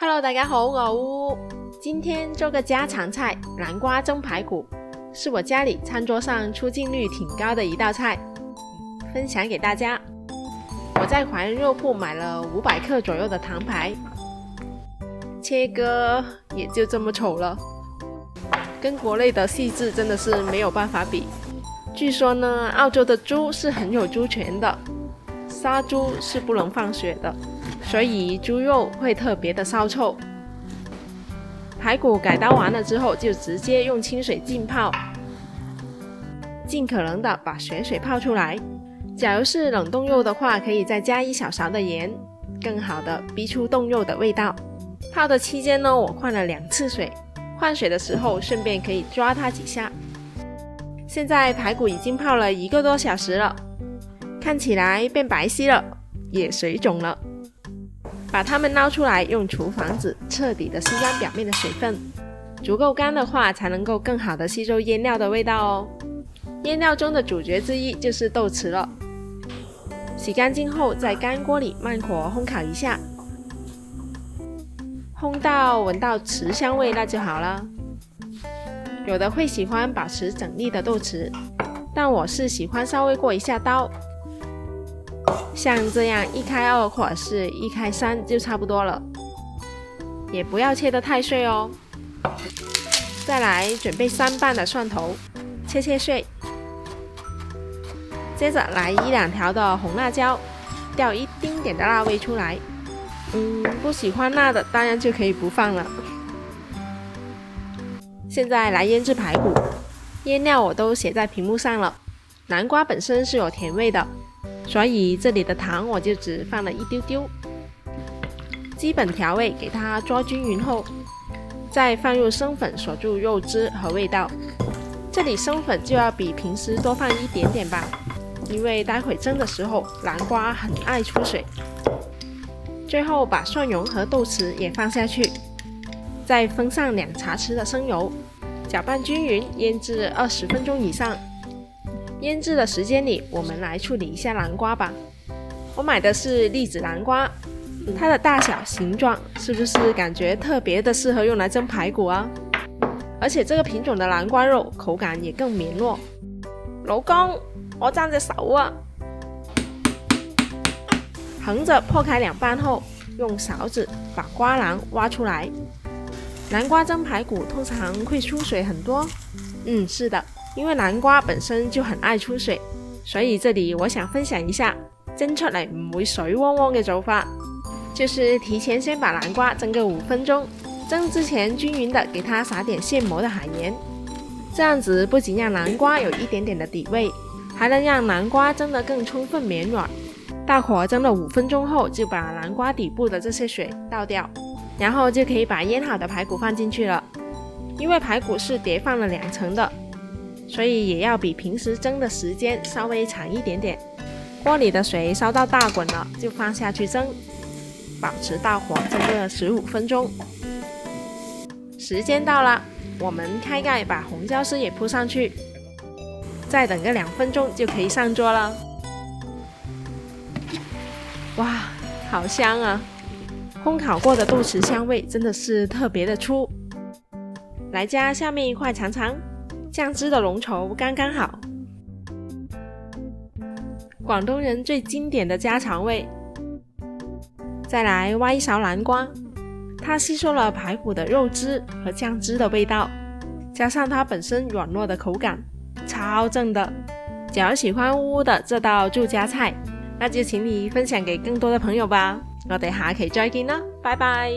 Hello， 大家好，我乌。今天做个家常菜，南瓜蒸排骨，是我家里餐桌上出镜率挺高的一道菜，分享给大家。我在华人肉铺买了500克左右的糖排，切割也就这么丑了，跟国内的细致真的是没有办法比。据说呢，澳洲的猪是很有猪权的，杀猪是不能放血的，所以猪肉会特别的骚臭。排骨改刀完了之后，就直接用清水浸泡，尽可能的把血水泡出来。假如是冷冻肉的话，可以再加1小勺的盐，更好的逼出冻肉的味道。泡的期间呢，我换了2次水，换水的时候顺便可以抓它几下。现在排骨已经泡了1个多小时了，看起来变白皙了，也水肿了。把它们捞出来，用厨房纸彻底的吸干表面的水分，足够干的话才能够更好的吸收腌料的味道哦。腌料中的主角之一就是豆豉了，洗干净后在干锅里慢火烘烤一下，烘到闻到豉香味那就好了。有的会喜欢保持整粒的豆豉，但我是喜欢稍微过一下刀，像这样1开2或者是1开3就差不多了，也不要切得太碎哦。再来准备3瓣的蒜头，切碎，接着来1-2条的红辣椒，调一丁点的辣味出来。不喜欢辣的当然就可以不放了。现在来腌制排骨，腌料我都写在屏幕上了。南瓜本身是有甜味的，所以这里的糖我就只放了一丢丢。基本调味给它抓均匀后，再放入生粉锁住肉汁和味道。这里生粉就要比平时多放一点点吧，因为待会蒸的时候南瓜很爱出水。最后把蒜蓉和豆豉也放下去，再分上2茶匙的生油，搅拌均匀，腌制20分钟以上。腌制的时间里，我们来处理一下南瓜吧。我买的是栗子南瓜，它的大小形状是不是感觉特别的适合用来蒸排骨啊？而且这个品种的南瓜肉口感也更绵糯。老公，我爭隻手啊！横着破开2瓣后，用勺子把瓜囊挖出来。南瓜蒸排骨通常会出水很多，是的，因为南瓜本身就很爱出水，所以这里我想分享一下蒸出嚟唔會水汪汪嘅做法，就是提前先把南瓜蒸个5分钟，蒸之前均匀的给它撒点现磨的海盐，这样子不仅让南瓜有一点点的底味，还能让南瓜蒸得更充分绵软。大火蒸了5分钟后，就把南瓜底部的这些水倒掉，然后就可以把腌好的排骨放进去了。因为排骨是叠放了2层的，所以也要比平时蒸的时间稍微长一点点。锅里的水烧到大滚了，就放下去蒸，保持大火蒸个15分钟。时间到了，我们开盖把红椒丝也铺上去，再等个2分钟就可以上桌了。哇，好香啊！烘烤过的豆豉香味真的是特别的出。来加下面一块尝尝，酱汁的浓稠刚刚好。广东人最经典的家常味。再来挖1勺南瓜，它吸收了排骨的肉汁和酱汁的味道，加上它本身软糯的口感，超正的。假如喜欢乌乌的这道住家菜，那就请你分享给更多的朋友吧。我哋下期再見啦，拜拜。